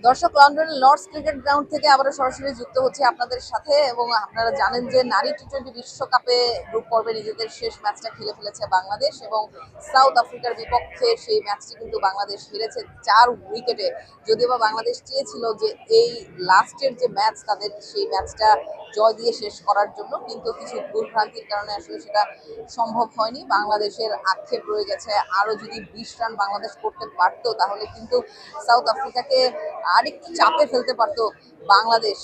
দর্শক, লন্ডনের Lords cricket ground থেকে আবারও সরাসরি যুক্ত হচ্ছে আপনাদের সাথে। এবং আপনারা জানেন যে নারী টি-20 বিশ্বকাপে গ্রুপ পর্বে নিজেদের শেষ ম্যাচটা খেলে ফেলেছে বাংলাদেশ, এবং সাউথ আফ্রিকার বিপক্ষে সেই ম্যাচটি কিন্তু বাংলাদেশ হেরেছে 4 উইকেটে। যদিও বা বাংলাদেশ চেয়েছিল যে এই লাস্টের যে ম্যাচ তাদের, সেই ম্যাচটা জয় দিয়ে শেষ করার জন্য, কিন্তু কিছু ভুলভ্রান্তির কারণে আসলে সেটা সম্ভব হয়নি। বাংলাদেশের আক্ষেপ রয়ে গেছে, আরো যদি 20 রান বাংলাদেশ করতে পারতো তাহলে কিন্তু সাউথ আফ্রিকাকে আরেকটু চাপে ফেলতে পারতো বাংলাদেশ।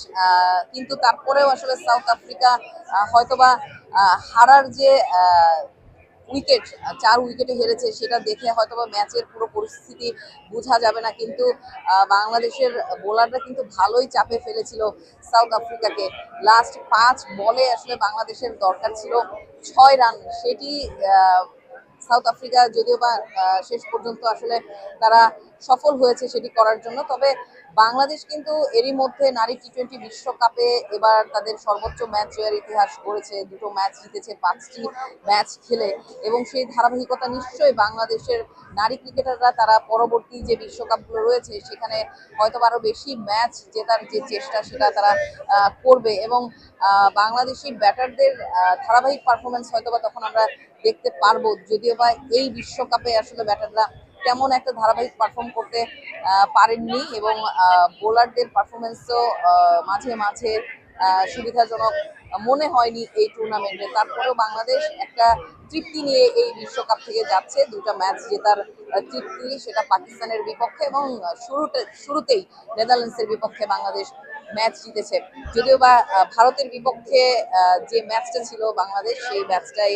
কিন্তু তারপরেও আসলে সাউথ আফ্রিকা হয়তোবা হারার যে উইকেট, 4 উইকেটে হেরেছে, সেটা দেখে হয়তোবা ম্যাচের পুরো পরিস্থিতি বোঝা যাবে না। কিন্তু বাংলাদেশের বোলাররা কিন্তু ভালোই চাপে ফেলেছিল সাউথ আফ্রিকাকে। লাস্ট 5 বলে আসলে বাংলাদেশের দরকার ছিল 6 রান, সেটি সাউথ আফ্রিকা যদিও বা শেষ পর্যন্ত আসলে তারা সফল হয়েছে সেটি করার জন্য। তবে বাংলাদেশ কিন্তু এরই মধ্যে নারী টি-20 বিশ্বকাপে এবার তাদের সর্বোচ্চ ম্যাচ জয়ের ইতিহাস গড়েছে। 2টো ম্যাচ জিতেছে 5টি ম্যাচ খেলে, এবং সেই ধারাবাহিকতা নিশ্চয়ই বাংলাদেশের নারী ক্রিকেটাররা তারা পরবর্তী যে বিশ্বকাপগুলো রয়েছে সেখানে হয়তো আরো বেশি ম্যাচ জেতার যে চেষ্টা সেটা তারা করবে। এবং বাংলাদেশি ব্যাটারদের ধারাবাহিক পারফরমেন্স হয়তোবা তখন আমরা দেখতে পারবো। যদিও বা এই বিশ্বকাপে আসলে ব্যাটাররা তেমন একটা ধারাবাহিক পারফর্ম করতে পারেননি, এবং বোলারদের পারফরমেন্সও মাঝে মাঝে সুবিধাজনক মনে হয়নি এই টুর্নামেন্টে। তারপরেও বাংলাদেশ একটা তৃপ্তি নিয়ে এই বিশ্বকাপ থেকে যাচ্ছে, 2টা ম্যাচ জেতার তৃপ্তি, সেটা পাকিস্তানের বিপক্ষে, এবং শুরুতেই নেদারল্যান্ডসের বিপক্ষে বাংলাদেশ ম্যাচ জিতেছে। যদিও বা ভারতের বিপক্ষে যে ম্যাচটা ছিল বাংলাদেশ, সেই ম্যাচটাই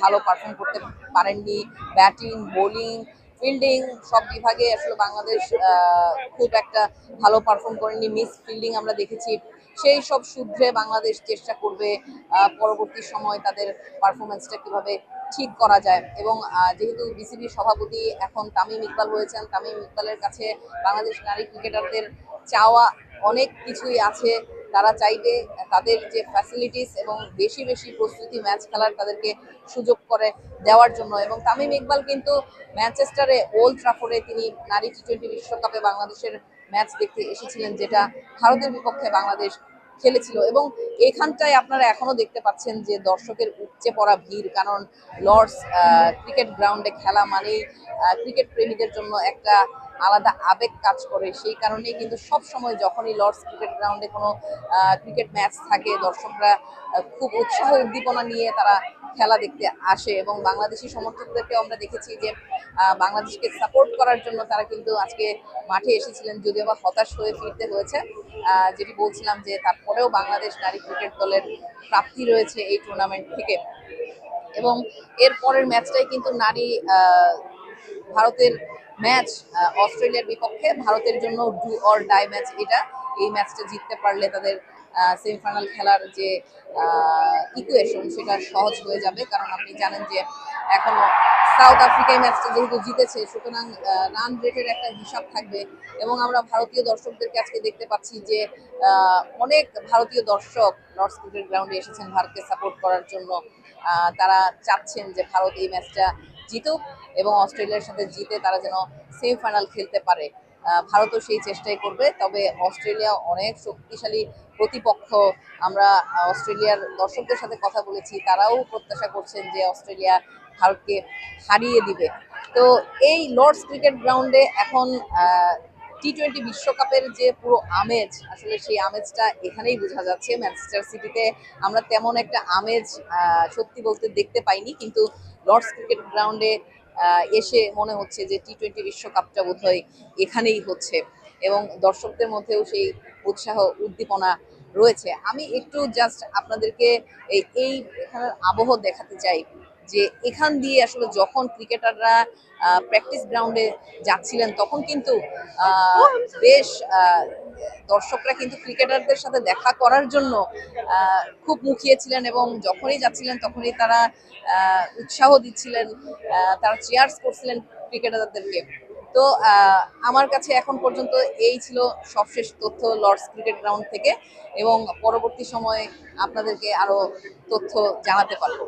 ভালো পারফর্ম করতে পারেননি। ব্যাটিং, বোলিং, ফিল্ডিং সব বিভাগে আসলে বাংলাদেশ খুব একটা ভালো পারফর্ম করেনি। মিস ফিল্ডিং আমরা দেখেছি। সেই সব শুধরে বাংলাদেশ চেষ্টা করবে পরবর্তী সময় তাদের পারফরমেন্সটা কিভাবে ঠিক করা যায়। এবং যেহেতু বিসিবি সভাপতি এখন তামিম ইকবাল হয়েছেন, তামিম ইকবালের কাছে বাংলাদেশ নারী ক্রিকেটারদের চাওয়া অনেক কিছুই আছে। তারা চাইবে তাদের যে ফ্যাসিলিটিস এবং বেশি বেশি প্রস্তুতি ম্যাচ খেলার তাদেরকে সুযোগ করে দেওয়ার জন্য। এবং তামিম ইকবাল কিন্তু ম্যানচেস্টারে, ওল্ড ট্রাফোর্ডে তিনি নারী টি-20 বিশ্বকাপে বাংলাদেশের ম্যাচ দেখতে এসেছিলেন, যেটা ভারতের বিপক্ষে বাংলাদেশ খেলেছিল। এবং এখানটায় আপনারা এখনো দেখতে পাচ্ছেন যে দর্শকের উপচে পড়া ভিড়, কারণ লর্ডস ক্রিকেট গ্রাউন্ডে খেলা মানেই ক্রিকেট প্রেমীদের জন্য একটা আলাদা আবেগ কাজ করে। সেই কারণেই কিন্তু সব সময় যখনই লর্ডস ক্রিকেট গ্রাউন্ডে কোনো ক্রিকেট ম্যাচ থাকে, দর্শকরা খুব উৎসাহ উদ্দীপনা নিয়ে তারা খেলা দেখতে আসে। এবং বাংলাদেশি সমর্থকদেরকে আমরা দেখেছি যে বাংলাদেশকে সাপোর্ট করার জন্য তারা কিন্তু আজকে মাঠে এসেছিলেন, যদিও বা হতাশ হয়ে ফিরতে হয়েছে। যেটি বলছিলাম যে তারপরেও বাংলাদেশ নারী ক্রিকেট দলের প্রাপ্তি রয়েছে এই টুর্নামেন্ট থেকে। এবং এর পরের ম্যাচটাই কিন্তু নারী ভারতের ম্যাচ অস্ট্রেলিয়ার বিপক্ষে। ভারতের জন্য ডু অর ডাই ম্যাচ এটা। এই ম্যাচটা জিততে পারলে তাদের সেমিফাইনাল খেলার যে ইকুয়েশন সেটা সহজ হয়ে যাবে, কারণ আপনি জানেন যে এখনো সাউথ আফ্রিকা ম্যাচটা যেহেতু জিতেছে, সুতরাং রান রেটের একটা হিসাব থাকবে। এবং আমরা ভারতীয় দর্শকদেরকে আজকে দেখতে পাচ্ছি যে অনেক ভারতীয় দর্শক লর্ডস ক্রিকেট গ্রাউন্ডে এসেছেন ভারতকে সাপোর্ট করার জন্য। তারা চাচ্ছেন যে ভারত এই ম্যাচটা জিতুক এবং অস্ট্রেলিয়ার সাথে জিতে তারা যেন সেমিফাইনাল খেলতে পারে। ভারতও সেই চেষ্টাই করবে। তবে অস্ট্রেলিয়া অনেক শক্তিশালী প্রতিপক্ষ। আমরা অস্ট্রেলিয়ার দর্শকদের সাথে কথা বলেছি, তারাও প্রত্যাশা করছেন যে অস্ট্রেলিয়া ভারতকে হারিয়ে দিবে। তো এই লর্ডস ক্রিকেট গ্রাউন্ডে এখন টি-20 বিশ্বকাপের যে পুরো আমেজ, আসলে সেই আমেজটা এখানেই বোঝা যাচ্ছে। ম্যানচেস্টার সিটিতে আমরা তেমন একটা আমেজ সত্যি বলতে দেখতে পাইনি, কিন্তু লর্ডস ক্রিকেট গ্রাউন্ডে এসে মনে হচ্ছে যে টি-20 বিশ্বকাপটা বোধহয় এখানেই হচ্ছে, এবং দর্শকদের মধ্যেও সেই উৎসাহ উদ্দীপনা রয়েছে। আমি একটু জাস্ট আপনাদেরকে এই এখানের আবহ দেখাতে চাই যে এখান দিয়ে আসলে যখন ক্রিকেটাররা প্র্যাকটিস গ্রাউন্ডে যাচ্ছিলেন তখন কিন্তু বেশ দর্শকরা কিন্তু ক্রিকেটারদের সাথে দেখা করার জন্য খুব মুখিয়ে ছিলেন, এবং যখনই যাচ্ছিলেন তখনই তারা উৎসাহ দিচ্ছিলেন, তারা চেয়ার্স করছিলেন ক্রিকেটারদেরকে। তো আমার কাছে এখন পর্যন্ত এই ছিল সবশেষ তথ্য লর্ডস ক্রিকেট গ্রাউন্ড থেকে, এবং পরবর্তী সময়ে আপনাদেরকে আরো তথ্য জানাতে পারবো।